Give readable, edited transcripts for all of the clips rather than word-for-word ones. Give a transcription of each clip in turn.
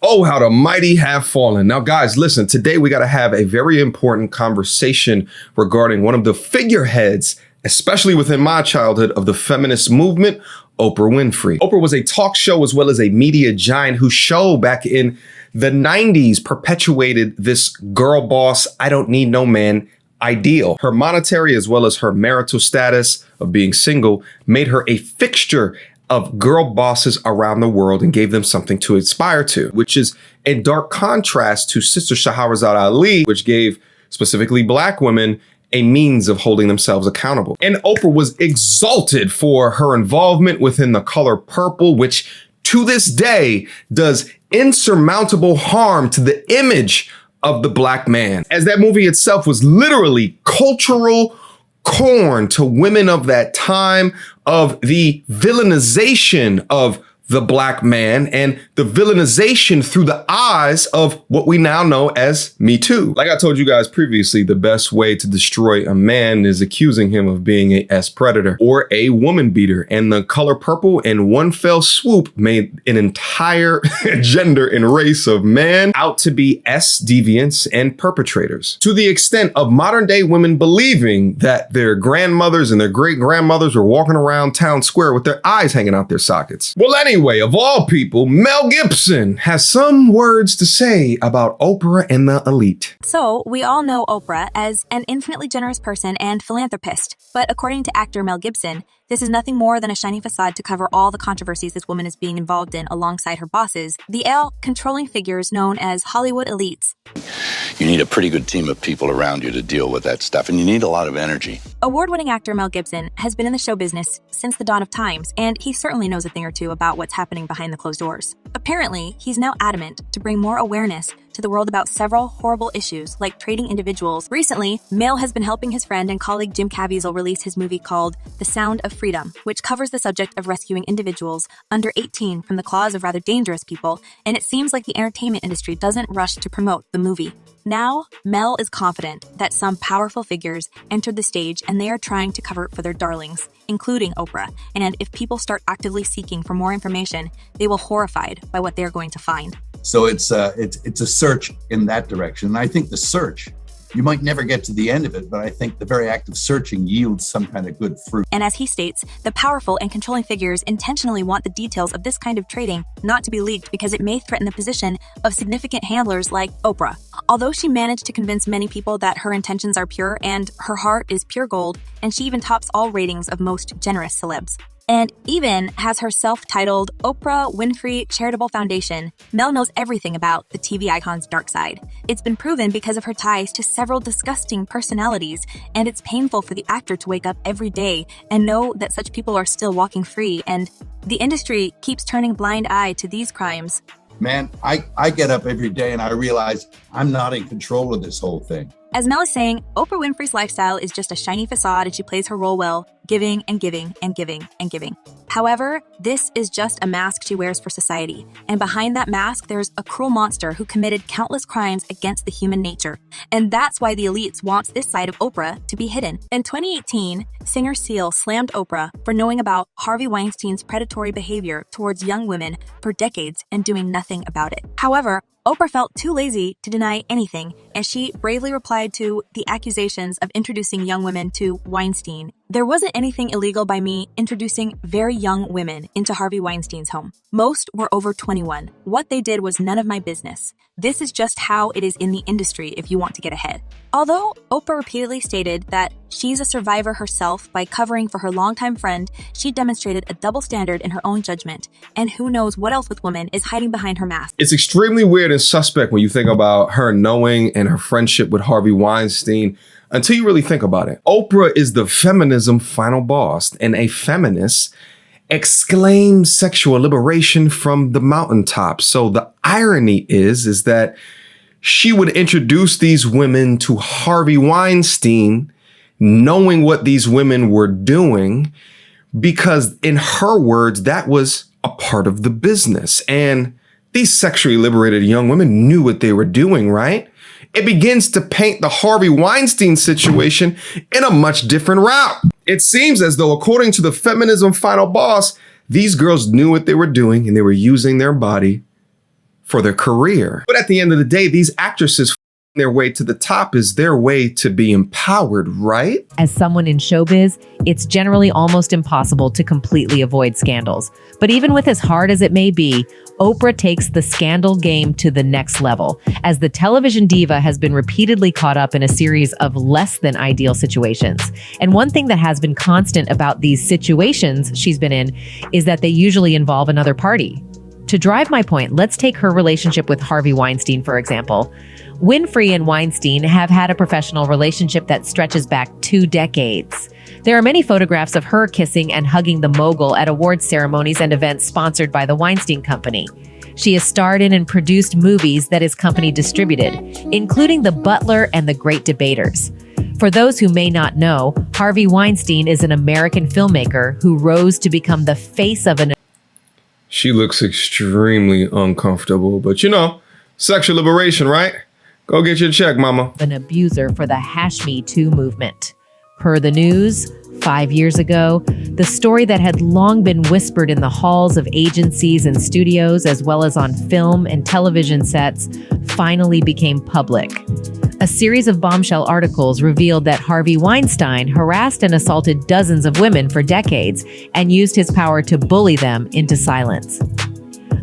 Oh, how the mighty have fallen. Now, guys, listen, today we got to have a very important conversation regarding one of the figureheads, especially within my childhood, of the feminist movement, Oprah Winfrey. Oprah was a talk show as well as a media giant whose show back in the 90s perpetuated this girl boss, I don't need no man ideal. Her monetary as well as her marital status of being single made her a fixture of girl bosses around the world and gave them something to aspire to, which is in dark contrast to Sister Shahrazad Ali, which gave specifically Black women a means of holding themselves accountable. And Oprah was exalted for her involvement within the color purple, which to this day does insurmountable harm to the image of the Black man, as that movie itself was literally cultural corn to women of that time, of the villainization of the Black man and the villainization through the eyes of what we now know as Me Too. Like I told you guys previously, the best way to destroy a man is accusing him of being a S predator or a woman beater. And the color purple in one fell swoop made an entire gender and race of man out to be S deviants and perpetrators, to the extent of modern day women believing that their grandmothers and their great grandmothers were walking around town square with their eyes hanging out their sockets. Well, anyway, of all people, Mel Gibson has some words to say about Oprah and the elite. So, we all know Oprah as an infinitely generous person and philanthropist, but according to actor Mel Gibson, this is nothing more than a shiny facade to cover all the controversies this woman is being involved in alongside her bosses, the controlling figures known as Hollywood elites. You need a pretty good team of people around you to deal with that stuff, and you need a lot of energy. Award-winning actor Mel Gibson has been in the show business since the dawn of times, and he certainly knows a thing or two about what's happening behind the closed doors. Apparently, he's now adamant to bring more awareness to the world about several horrible issues like trading individuals. Recently, Mel has been helping his friend and colleague Jim Caviezel release his movie called The Sound of Freedom, which covers the subject of rescuing individuals under 18 from the claws of rather dangerous people, and it seems like the entertainment industry doesn't rush to promote the movie. Now, Mel is confident that some powerful figures entered the stage and they are trying to cover it for their darlings, including Oprah. And if people start actively seeking for more information, they will be horrified by what they're going to find. So it's a search in that direction. And I think the search, you might never get to the end of it, but I think the very act of searching yields some kind of good fruit. And as he states, the powerful and controlling figures intentionally want the details of this kind of trading not to be leaked because it may threaten the position of significant handlers like Oprah. Although she managed to convince many people that her intentions are pure and her heart is pure gold, and she even tops all ratings of most generous celebs. And even has her self-titled Oprah Winfrey Charitable Foundation, Mel knows everything about the TV icon's dark side. It's been proven because of her ties to several disgusting personalities, and it's painful for the actor to wake up every day and know that such people are still walking free, and the industry keeps turning a blind eye to these crimes. Man, I get up every day and I realize I'm not in control of this whole thing. As Mel is saying, Oprah Winfrey's lifestyle is just a shiny facade and she plays her role well, giving and giving and giving and giving. However, this is just a mask she wears for society. And behind that mask, there's a cruel monster who committed countless crimes against the human nature. And that's why the elites want this side of Oprah to be hidden. In 2018, singer Seal slammed Oprah for knowing about Harvey Weinstein's predatory behavior towards young women for decades and doing nothing about it. However, Oprah felt too lazy to deny anything, and she bravely replied to the accusations of introducing young women to Weinstein. There wasn't anything illegal by me introducing very young women into Harvey Weinstein's home. Most were over 21. What they did was none of my business. This is just how it is in the industry if you want to get ahead. Although Oprah repeatedly stated that she's a survivor herself by covering for her longtime friend, she demonstrated a double standard in her own judgment. And who knows what else with women is hiding behind her mask. It's extremely weird and suspect when you think about her knowing and her friendship with Harvey Weinstein until you really think about it. Oprah is the feminism final boss, and a feminist exclaims sexual liberation from the mountaintop. So the irony is that she would introduce these women to Harvey Weinstein, knowing what these women were doing, because in her words, that was a part of the business. And these sexually liberated young women knew what they were doing, right? It begins to paint the Harvey Weinstein situation in a much different route. It seems as though, according to the feminism final boss, these girls knew what they were doing and they were using their body for their career. But at the end of the day, these actresses their way to the top is their way to be empowered, right? As someone in showbiz, it's generally almost impossible to completely avoid scandals. But even with as hard as it may be, Oprah takes the scandal game to the next level, as the television diva has been repeatedly caught up in a series of less than ideal situations. And one thing that has been constant about these situations she's been in is that they usually involve another party. To drive my point, let's take her relationship with Harvey Weinstein, for example. Winfrey and Weinstein have had a professional relationship that stretches back 2 decades. There are many photographs of her kissing and hugging the mogul at awards ceremonies and events sponsored by the Weinstein Company. She has starred in and produced movies that his company distributed, including The Butler and The Great Debaters. For those who may not know, Harvey Weinstein is an American filmmaker who rose to become the face of an... She looks extremely uncomfortable, but you know, sexual liberation, right? Go get your check, mama. ...an abuser for the #Me Too movement. Per the news, 5 years ago, the story that had long been whispered in the halls of agencies and studios, as well as on film and television sets, finally became public. A series of bombshell articles revealed that Harvey Weinstein harassed and assaulted dozens of women for decades and used his power to bully them into silence.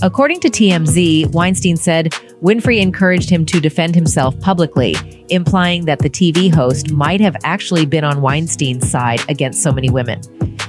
According to TMZ, Weinstein said Winfrey encouraged him to defend himself publicly, implying that the TV host might have actually been on Weinstein's side against so many women.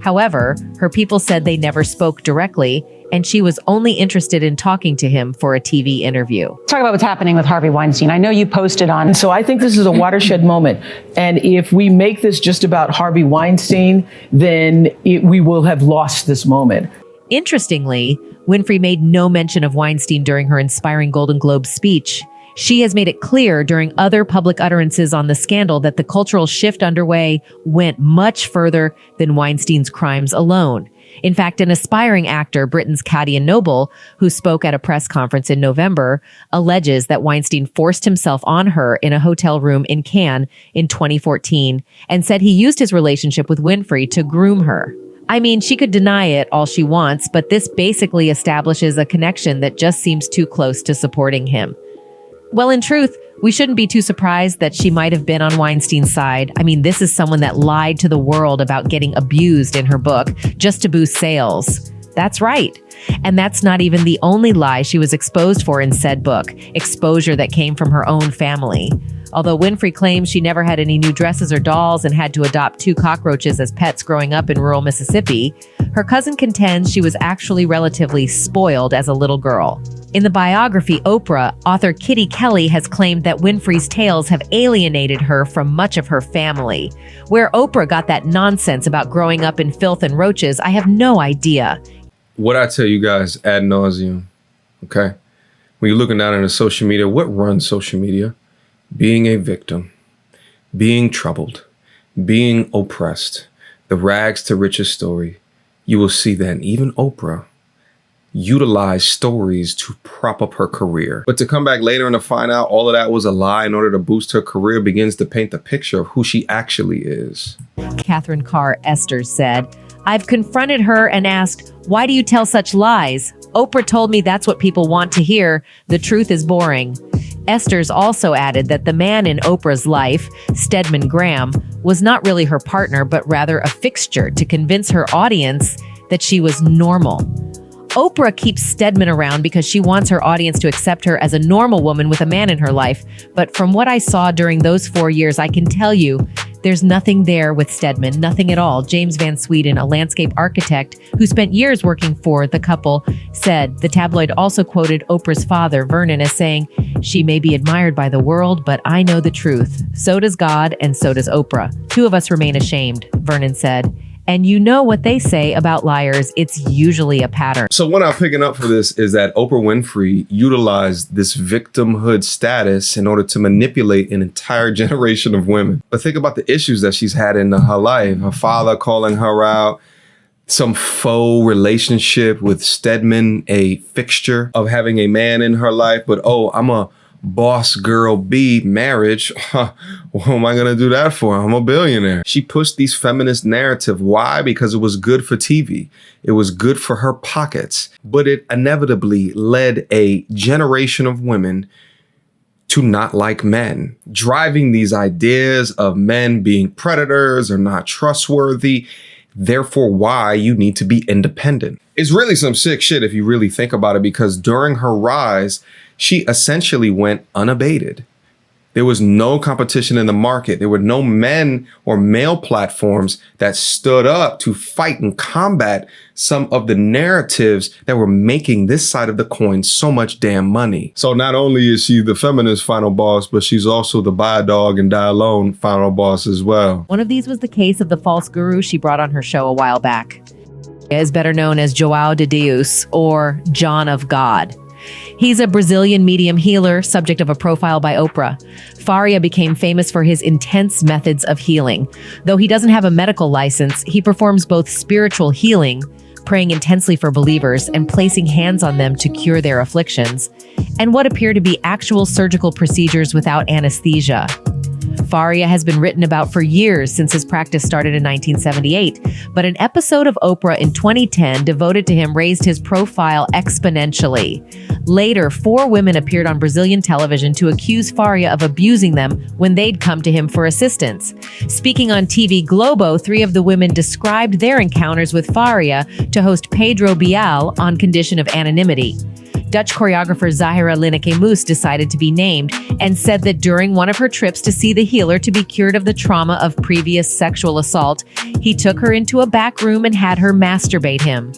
However, her people said they never spoke directly, and she was only interested in talking to him for a TV interview. Talk about what's happening with Harvey Weinstein. I know you posted on... So I think this is a watershed moment. And if we make this just about Harvey Weinstein, then we will have lost this moment. Interestingly, Winfrey made no mention of Weinstein during her inspiring Golden Globe speech. She has made it clear during other public utterances on the scandal that the cultural shift underway went much further than Weinstein's crimes alone. In fact, an aspiring actor, Britain's Kadia Noble, who spoke at a press conference in November, alleges that Weinstein forced himself on her in a hotel room in Cannes in 2014 and said he used his relationship with Winfrey to groom her. I mean, she could deny it all she wants, but this basically establishes a connection that just seems too close to supporting him. Well, in truth, we shouldn't be too surprised that she might have been on Weinstein's side. I mean, this is someone that lied to the world about getting abused in her book just to boost sales. That's right. And that's not even the only lie she was exposed for in said book, exposure that came from her own family. Although Winfrey claims she never had any new dresses or dolls and had to adopt 2 cockroaches as pets growing up in rural Mississippi, her cousin contends she was actually relatively spoiled as a little girl. In the biography Oprah, author Kitty Kelly has claimed that Winfrey's tales have alienated her from much of her family. Where Oprah got that nonsense about growing up in filth and roaches, I have no idea. What I tell you guys ad nauseum, okay? When you're looking down into social media, what runs social media? Being a victim, being troubled, being oppressed, the rags to riches story. You will see that even Oprah utilized stories to prop up her career. But to come back later and to find out all of that was a lie in order to boost her career begins to paint the picture of who she actually is. Catherine Carr Esters said, "I've confronted her and asked, why do you tell such lies? Oprah told me that's what people want to hear. The truth is boring." Esters also added that the man in Oprah's life, Stedman Graham, was not really her partner, but rather a fixture to convince her audience that she was normal. Oprah keeps Stedman around because she wants her audience to accept her as a normal woman with a man in her life. But from what I saw during those 4 years, I can tell you there's nothing there with Stedman, nothing at all. James Van Sweden, a landscape architect who spent years working for the couple, said the tabloid also quoted Oprah's father, Vernon, as saying, "She may be admired by the world, but I know the truth. So does God, and so does Oprah. 2 of us remain ashamed," Vernon said. And you know what they say about liars, it's usually a pattern. So what I'm picking up for this is that Oprah Winfrey utilized this victimhood status in order to manipulate an entire generation of women. But think about the issues that she's had in her life. Her father calling her out, some faux relationship with Stedman, a fixture of having a man in her life. But, oh, I'm a boss girl B marriage. What am I going to do that for? I'm a billionaire. She pushed these feminist narrative. Why? Because it was good for TV. It was good for her pockets. But it inevitably led a generation of women to not like men, driving these ideas of men being predators or not trustworthy. Therefore, why you need to be independent. It's really some sick shit if you really think about it, because during her rise, she essentially went unabated. There was no competition in the market. There were no men or male platforms that stood up to fight and combat some of the narratives that were making this side of the coin so much damn money. So not only is she the feminist final boss, but she's also the buy a dog and die alone final boss as well. One of these was the case of the false guru she brought on her show a while back. He is better known as João de Deus, or John of God. He's a Brazilian medium healer, subject of a profile by Oprah. Faria became famous for his intense methods of healing. Though he doesn't have a medical license, he performs both spiritual healing, praying intensely for believers and placing hands on them to cure their afflictions, and what appear to be actual surgical procedures without anesthesia. Faria has been written about for years since his practice started in 1978, but an episode of Oprah in 2010 devoted to him raised his profile exponentially. Later, 4 women appeared on Brazilian television to accuse Faria of abusing them when they'd come to him for assistance. Speaking on TV Globo, 3 of the women described their encounters with Faria to host Pedro Bial on condition of anonymity. Dutch choreographer Zahira Lineker-Moos decided to be named and said that during one of her trips to see the healer to be cured of the trauma of previous sexual assault, he took her into a back room and had her masturbate him.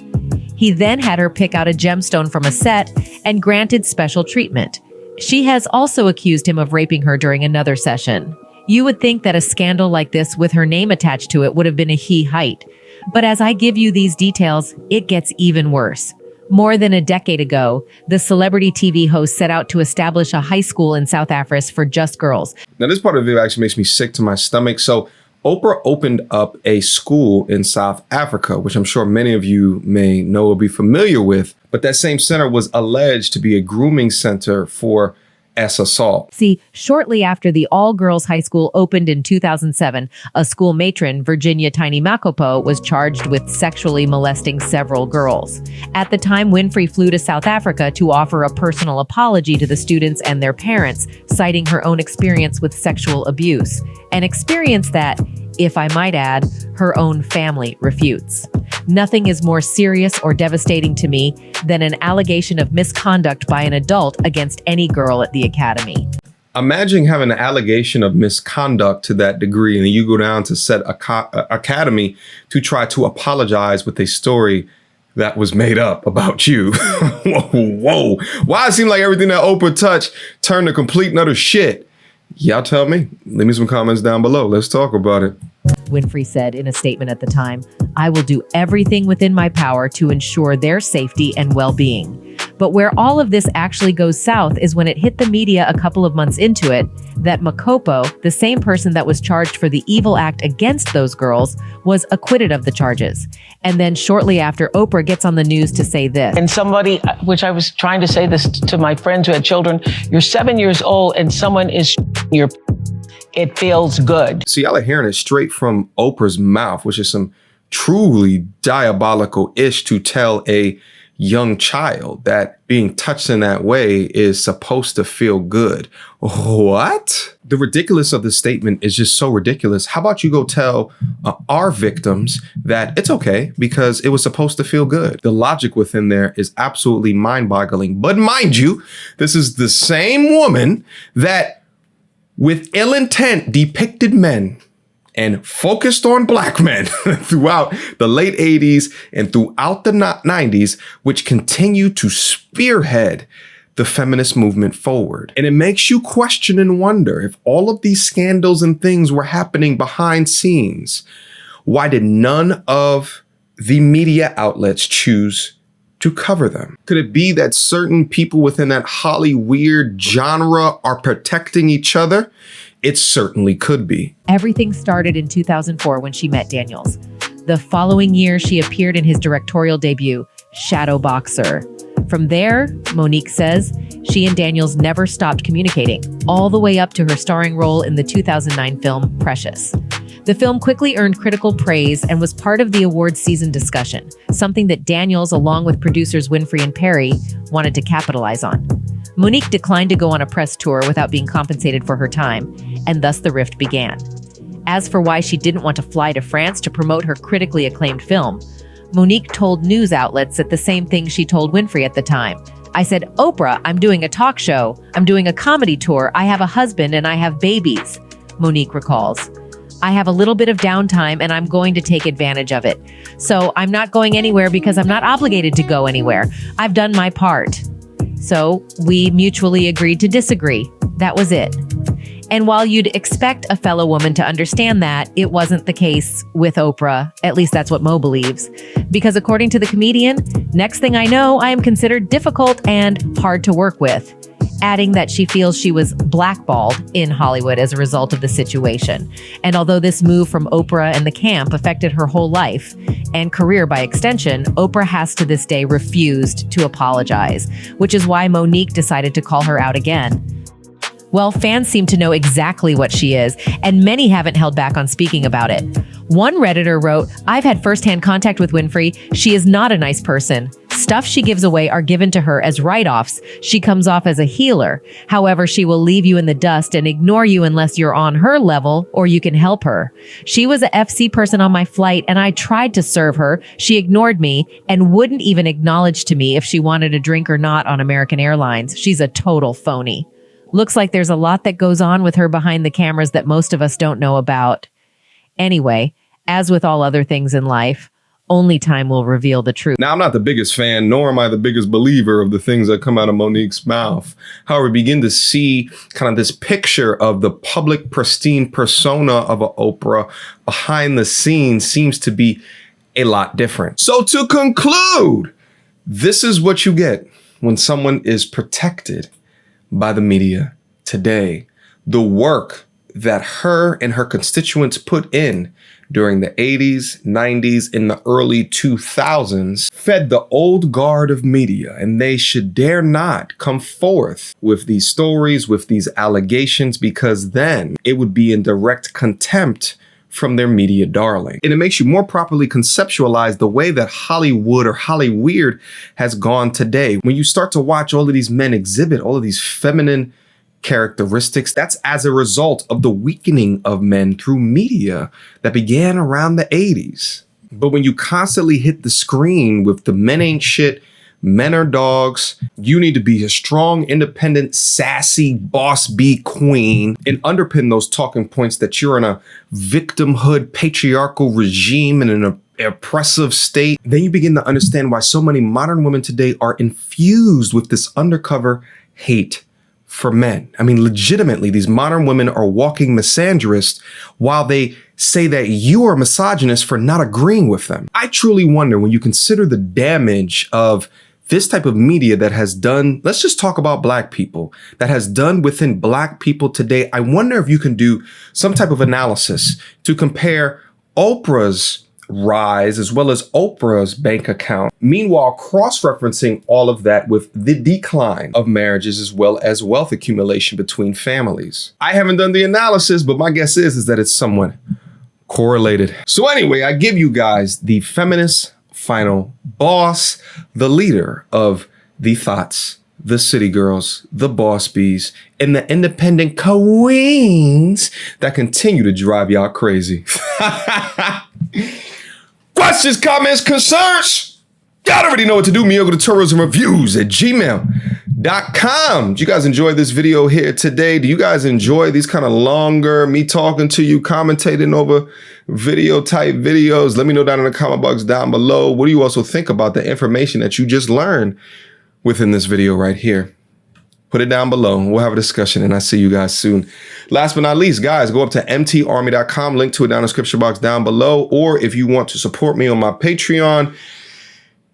He then had her pick out a gemstone from a set and granted special treatment. She has also accused him of raping her during another session. You would think that a scandal like this with her name attached to it would have been a he height. But as I give you these details, it gets even worse. More than a decade ago, the celebrity TV host set out to establish a high school in South Africa for just girls. Now, this part of the video actually makes me sick to my stomach. So Oprah opened up a school in South Africa, which I'm sure many of you may know or be familiar with. But that same center was alleged to be a grooming center for assault. See, shortly after the all-girls high school opened in 2007, a school matron, Virginia Tiny Makopo, was charged with sexually molesting several girls. At the time, Winfrey flew to South Africa to offer a personal apology to the students and their parents, citing her own experience with sexual abuse, an experience that, if I might add, her own family refutes. Nothing is more serious or devastating to me than an allegation of misconduct by an adult against any girl at the academy. Imagine having an allegation of misconduct to that degree, and you go down to said academy to try to apologize with a story that was made up about you. Whoa. Why it seem like everything that Oprah touched turned to complete and utter shit? Y'all tell me. Leave me some comments down below. Let's talk about it. Winfrey said in a statement at the time, "I will do everything within my power to ensure their safety and well-being." But where all of this actually goes south is when it hit the media a couple of months into it that Makopo, the same person that was charged for the evil act against those girls, was acquitted of the charges. And then shortly after, Oprah gets on the news to say this. And somebody, which I was trying to say this to my friends who had children, you're 7 years old and someone is your, it feels good. See, y'all are hearing it straight from Oprah's mouth, which is some truly diabolical-ish to tell a young child that being touched in that way is supposed to feel good. What? The ridiculous of the statement is just so ridiculous. How about you go tell our victims that it's okay because it was supposed to feel good? The logic within there is absolutely mind-boggling. But mind you, this is the same woman that with ill intent depicted men and focused on black men throughout the late 80s and throughout the 90s, which continue to spearhead the feminist movement forward. And it makes you question and wonder if all of these scandals and things were happening behind scenes, why did none of the media outlets choose to cover them? Could it be that certain people within that Holly weird genre are protecting each other? It certainly could be. Everything started in 2004 when she met Daniels. The following year, she appeared in his directorial debut, Shadow Boxer. From there, Monique says, she and Daniels never stopped communicating, all the way up to her starring role in the 2009 film Precious. The film quickly earned critical praise and was part of the awards season discussion, something that Daniels, along with producers Winfrey and Perry, wanted to capitalize on. Monique declined to go on a press tour without being compensated for her time, and thus the rift began. As for why she didn't want to fly to France to promote her critically acclaimed film, Monique told news outlets that the same thing she told Winfrey at the time. I said, Oprah, I'm doing a talk show. I'm doing a comedy tour. I have a husband and I have babies, Monique recalls. I have a little bit of downtime and I'm going to take advantage of it. So I'm not going anywhere because I'm not obligated to go anywhere. I've done my part. So we mutually agreed to disagree. That was it. And while you'd expect a fellow woman to understand that, it wasn't the case with Oprah. At least that's what Mo believes. Because according to the comedian, next thing I know, I am considered difficult and hard to work with. Adding that she feels she was blackballed in Hollywood as a result of the situation. And although this move from Oprah and the camp affected her whole life and career by extension, Oprah has to this day refused to apologize, which is why Monique decided to call her out again. Well, fans seem to know exactly what she is, and many haven't held back on speaking about it. One Redditor wrote, I've had firsthand contact with Winfrey. She is not a nice person. Stuff she gives away are given to her as write-offs. She comes off as a healer. However, she will leave you in the dust and ignore you unless you're on her level or you can help her. She was a FC person on my flight and I tried to serve her. She ignored me and wouldn't even acknowledge to me if she wanted a drink or not on American Airlines. She's a total phony. Looks like there's a lot that goes on with her behind the cameras that most of us don't know about. Anyway, as with all other things in life, only time will reveal the truth. Now, I'm not the biggest fan, nor am I the biggest believer of the things that come out of Monique's mouth. However, we begin to see kind of this picture of the public, pristine persona of an Oprah behind the scenes seems to be a lot different. So to conclude, this is what you get when someone is protected by the media today. The work that her and her constituents put in during the 80s, 90s, in the early 2000s fed the old guard of media, and they should dare not come forth with these stories, with these allegations, because then it would be in direct contempt from their media darling. And it makes you more properly conceptualize the way that Hollywood or Hollyweird has gone today. When you start to watch all of these men exhibit all of these feminine characteristics, that's as a result of the weakening of men through media that began around the 80s. But when you constantly hit the screen with the men ain't shit, men are dogs, you need to be a strong, independent, sassy boss bee queen, and underpin those talking points that you're in a victimhood, patriarchal regime and an oppressive state, then you begin to understand why so many modern women today are infused with this undercover hate for men. I mean, legitimately, these modern women are walking misandrists while they say that you are misogynist for not agreeing with them. I truly wonder, when you consider the damage of this type of media that has done, let's just talk about Black people, that has done within Black people today, I wonder if you can do some type of analysis to compare Oprah's rise as well as Oprah's bank account. Meanwhile, cross-referencing all of that with the decline of marriages as well as wealth accumulation between families. I haven't done the analysis, but my guess is that it's somewhat correlated. So anyway, I give you guys the feminist final boss, the leader of the thoughts, the city girls, the boss bees, and the independent queens that continue to drive y'all crazy. Questions, comments, concerns? Y'all already know what to do. Mediocre Tourism Reviews at gmail.com. Do you guys enjoy this video here today? Do you guys enjoy these kind of longer, me talking to you, commentating over video type videos? Let me know down in the comment box down below. What do you also think about the information that you just learned within this video right here? Put it down below. We'll have a discussion, and I'll see you guys soon. Last but not least, guys, go up to mtarmy.com. Link to it down in the description box down below. Or if you want to support me on my Patreon,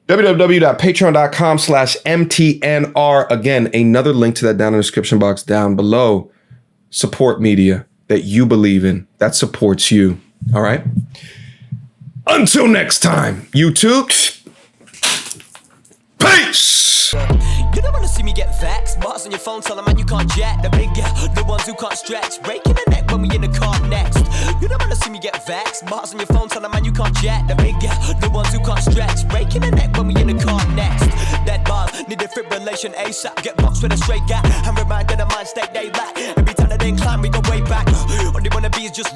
www.patreon.com/mtnr. Again, another link to that down in the description box down below. Support media that you believe in, that supports you. All right? Until next time, YouTube. Peace! you get vexed. Bars on your phone, tell a man you can't jet. The big girl, the ones who can't stretch. Breaking the neck when we in the car next. You don't wanna see me get vexed. Bars on your phone, tell a man you can't jet. The big girl, the ones who can't stretch. Breaking the neck when we in the car next. That ball, need defibrillation ASAP. Get boxed with a straight guy. I'm reminded